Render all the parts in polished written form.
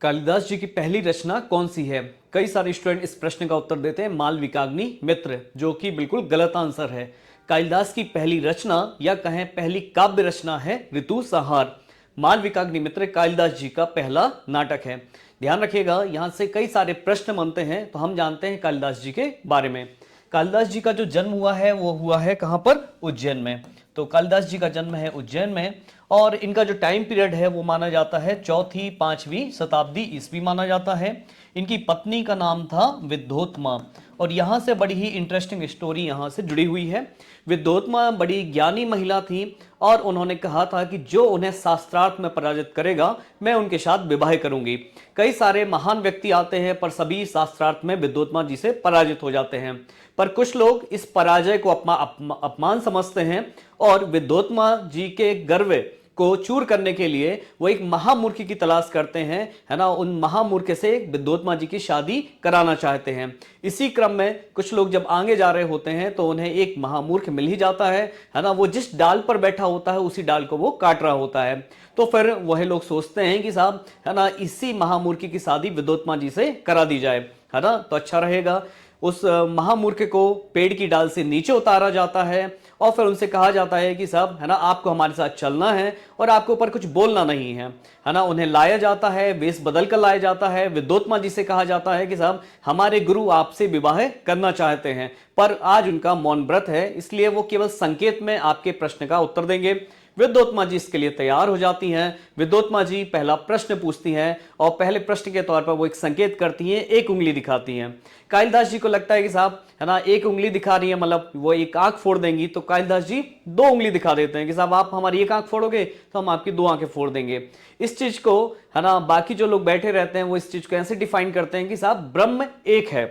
कालिदास जी की पहली रचना कौन सी है? कई सारे स्टूडेंट इस प्रश्न का उत्तर देते हैं मालविकाग्नि मित्र, जो कि बिल्कुल गलत आंसर है। कालिदास की पहली रचना या कहें पहली काव्य रचना है ऋतुसंहार। मालविकाग्नि मित्र कालिदास जी का पहला नाटक है। ध्यान रखिएगा, यहां से कई सारे प्रश्न बनते हैं, तो हम जानते हैं कालिदास जी के बारे में। कालिदास जी का जो जन्म हुआ है वो हुआ है कहां पर? उज्जैन में। तो कालिदास जी का जन्म है उज्जैन में, और इनका जो टाइम पीरियड है वो माना जाता है 4वीं 5वीं शताब्दी ईस्वी माना जाता है। इनकी पत्नी का नाम था विद्योत्मा, और यहाँ से बड़ी ही इंटरेस्टिंग स्टोरी यहाँ से जुड़ी हुई है। विद्योत्मा बड़ी ज्ञानी महिला थी, और उन्होंने कहा था कि जो उन्हें शास्त्रार्थ में पराजित करेगा मैं उनके साथ विवाह करूंगी। कई सारे महान व्यक्ति आते हैं, पर सभी शास्त्रार्थ में विद्योत्मा जी से पराजित हो जाते हैं। पर कुछ लोग इस पराजय को अपमान समझते हैं, और विद्योत्मा जी के गर्व को चूर करने के लिए वो एक महामूर्ख की तलाश करते हैं, है ना। उन महामूर्ख से विद्योत्मा जी की शादी कराना चाहते हैं। इसी क्रम में कुछ लोग जब आगे जा रहे होते हैं तो उन्हें एक महामूर्ख मिल ही जाता है ना। वो जिस डाल पर बैठा होता है उसी डाल को वो काट रहा होता है। तो फिर वह लोग सोचते हैं कि साहब, है ना, इसी महामूर्ख की शादी विद्योत्मा जी से करा दी जाए, है ना, तो अच्छा रहेगा। उस महामूर्ख को पेड़ की डाल से नीचे उतारा जाता है, और फिर उनसे कहा जाता है कि साहब, है ना, आपको हमारे साथ चलना है और आपके ऊपर कुछ बोलना नहीं है ना। उन्हें लाया जाता है, वेश बदल कर लाया जाता है। विद्योत्मा जी से कहा जाता है कि साहब, हमारे गुरु आपसे विवाह करना चाहते हैं, पर आज उनका मौन व्रत है, इसलिए वो केवल संकेत में आपके प्रश्न का उत्तर देंगे। विद्योत्मा जी इसके लिए तैयार हो जाती हैं। विद्योत्मा जी पहला प्रश्न पूछती हैं, और पहले प्रश्न के तौर पर वो एक संकेत करती हैं, एक उंगली दिखाती हैं। कालिदास जी को लगता है कि साहब, है ना, एक उंगली दिखा रही है, मतलब वो एक आंख फोड़ देंगी, तो कालिदास जी 2 उंगली दिखा देते हैं कि साहब, आप हमारी एक आंख फोड़ोगे तो हम आपकी 2 आंखें फोड़ देंगे। इस चीज को, है ना, बाकी जो लोग बैठे रहते हैं वो इस चीज को ऐसे डिफाइन करते हैं कि साहब, ब्रह्म एक है।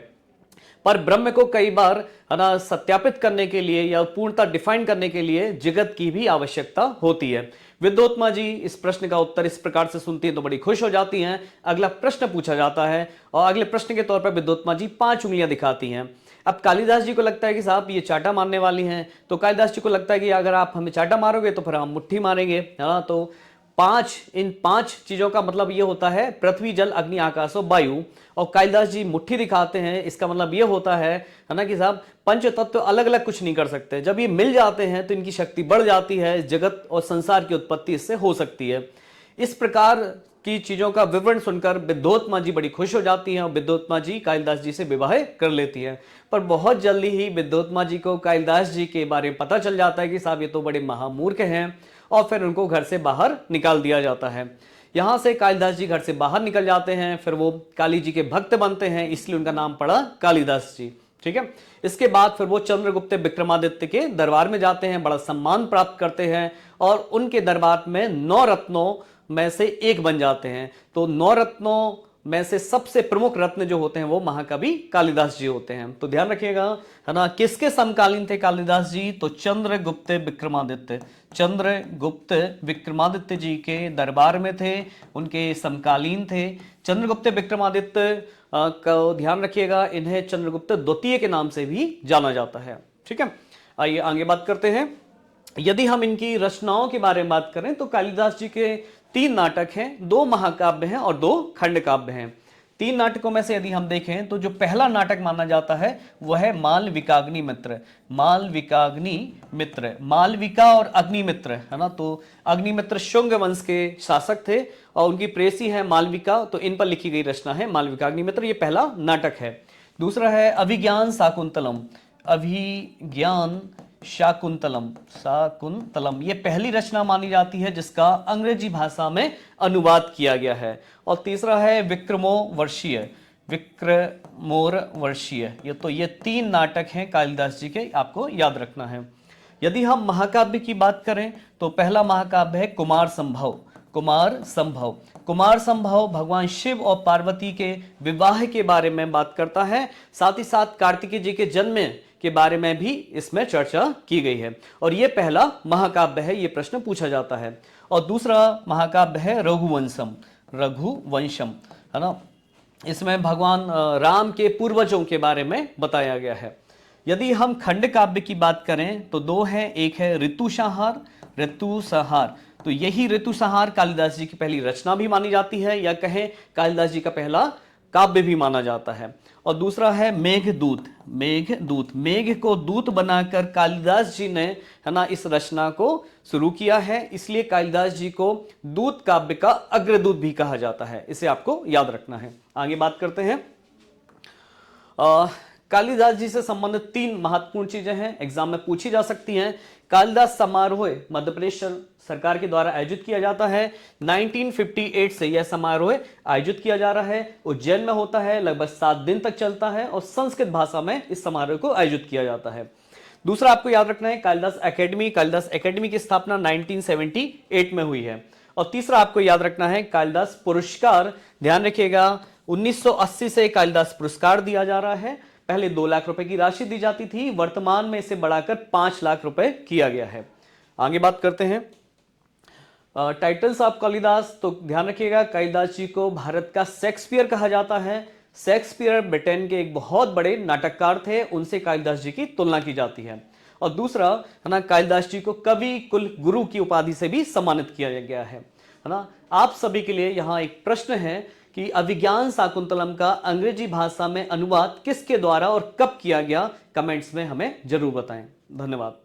पर ब्रह्म को कई बार, है ना, सत्यापित करने के लिए या पूर्णता डिफाइन करने के लिए जगत की भी आवश्यकता होती है। विद्योत्मा जी इस प्रश्न का उत्तर इस प्रकार से सुनती हैं तो बड़ी खुश हो जाती हैं। अगला प्रश्न पूछा जाता है, और अगले प्रश्न के तौर पर विद्योत्मा जी 5 उंगलियां दिखाती हैं। अब कालिदास जी को लगता है कि साहब, ये चाटा मारने वाली हैं, तो कालिदास जी को लगता है कि अगर आप हमें चाटा मारोगे तो फिर हम मुट्ठी मारेंगे, है ना। तो इन 5 चीजों का मतलब ये होता है पृथ्वी, जल, अग्नि, आकाश और वायु। और कालिदास जी मुट्ठी दिखाते हैं, इसका मतलब ये होता है ना, कि साहब, पंच तत्व अलग अलग कुछ नहीं कर सकते। जब ये मिल जाते हैं तो इनकी शक्ति बढ़ जाती है, जगत और संसार की उत्पत्ति इससे हो सकती है। इस प्रकार की चीजों का विवरण सुनकर विद्योत्मा जी बड़ी खुश हो जाती हैं, और विद्योत्मा जी कालिदास जी से विवाह कर लेती हैं। पर बहुत जल्दी ही विद्योत्मा जी को कालिदास जी के बारे में पता चल जाता है कि साहब, ये तो बड़े महामूर्ख हैं, और फिर उनको घर से बाहर निकाल दिया जाता है। यहां से कालिदास जी घर से बाहर निकल जाते हैं, फिर वो काली जी के भक्त बनते हैं, इसलिए उनका नाम पड़ा कालिदास जी। ठीक है। इसके बाद फिर वो चंद्रगुप्त विक्रमादित्य के दरबार में जाते हैं, बड़ा सम्मान प्राप्त करते हैं, और उनके दरबार में 9 रत्नों में से एक बन जाते हैं। तो 9 रत्नों में से सबसे प्रमुख रत्न जो होते हैं वो महाकवि कालिदास जी होते हैं। तो ध्यान रखिएगा, है ना, किसके समकालीन थे कालिदास जी? तो चंद्रगुप्त विक्रमादित्य, चंद्रगुप्त विक्रमादित्य जी के दरबार में थे, उनके समकालीन थे। चंद्रगुप्त विक्रमादित्य को ध्यान रखिएगा, इन्हें चंद्रगुप्त द्वितीय के नाम से भी जाना जाता है। ठीक है, आइए आगे बात करते हैं। यदि हम इनकी रचनाओं के बारे में बात करें तो कालिदास जी के 3 नाटक हैं, 2 महाकाव्य हैं और 2 खंड काव्य हैं। 3 नाटकों में से यदि हम देखें तो जो पहला नाटक माना जाता है वह है मालविकाग्नि मित्र। मालविकाग्नि मित्र, मालविका और अग्निमित्र, है ना। तो अग्निमित्र शुंग वंश के शासक थे, और उनकी प्रेसी है मालविका, तो इन पर लिखी गई रचना है मालविकाग्नि मित्र। ये पहला नाटक है। दूसरा है अभिज्ञान शाकुंतलम, अभिज्ञान शाकुंतलम, शाकुंतलम, ये पहली रचना मानी जाती है जिसका अंग्रेजी भाषा में अनुवाद किया गया है। और तीसरा है विक्रमोर्वशीय, विक्रमोर्वशीय। ये 3 नाटक हैं कालिदास जी के, आपको याद रखना है। यदि हम महाकाव्य की बात करें तो पहला महाकाव्य है कुमार संभव। कुमार संभव, कुमार संभव भगवान शिव और पार्वती के विवाह के बारे में बात करता है, साथ ही साथ कार्तिकेय जी के जन्म के बारे में भी इसमें चर्चा की गई है। और यह पहला महाकाव्य है, यह प्रश्न पूछा जाता है। और दूसरा महाकाव्य है रघुवंशम, रघुवंशम, है ना। इसमें भगवान राम के पूर्वजों के बारे में बताया गया है। यदि हम खंड काव्य की बात करें तो 2 हैं, एक है ऋतुसंहार, ऋतुसंहार। तो यही ऋतुसंहार कालिदास जी की पहली रचना भी मानी जाती है, या कहें कालिदास जी का पहला काव्य भी माना जाता है। और दूसरा है मेघदूत। मेघदूत, मेघ को दूत बनाकर कालिदास जी ने, है ना, इस रचना को शुरू किया है, इसलिए कालिदास जी को दूत काव्य का अग्रदूत भी कहा जाता है। इसे आपको याद रखना है। आगे बात करते हैं। कालिदास जी से संबंधित 3 महत्वपूर्ण चीजें हैं, एग्जाम में पूछी जा सकती हैं। कालिदास समारोह मध्य प्रदेश सरकार के द्वारा आयोजित किया जाता है। 1958 से यह समारोह आयोजित किया जा रहा है। उज्जैन में होता है, लगभग 7 दिन तक चलता है और संस्कृत भाषा में इस समारोह को आयोजित किया जाता है। दूसरा आपको याद रखना है कालिदास एकेडमी। कालिदास एकेडमी की स्थापना 1978 में हुई है। और तीसरा आपको याद रखना है कालिदास पुरस्कार। ध्यान रखिएगा, 1980 से कालिदास पुरस्कार दिया जा रहा है। पहले 2 लाख रुपए की राशि दी जाती थी, वर्तमान में इसे बढ़ाकर 5 लाख रुपए किया गया है। आगे बात करते हैं टाइटल्स ऑफ कालिदास। तो ध्यान रखिएगा, कालिदास जी को भारत का शेक्सपियर कहा जाता है। शेक्सपियर ब्रिटेन के एक बहुत बड़े नाटककार थे, उनसे कालिदास जी की तुलना की जाती है। और दूसरा, है ना, कालिदास जी को कवि कुल गुरु की उपाधि से भी सम्मानित किया गया है ना। आप सभी के लिए यहाँ एक प्रश्न है कि अभिज्ञान शाकुंतलम का अंग्रेजी भाषा में अनुवाद किसके द्वारा और कब किया गया, कमेंट्स में हमें जरूर बताएं। धन्यवाद।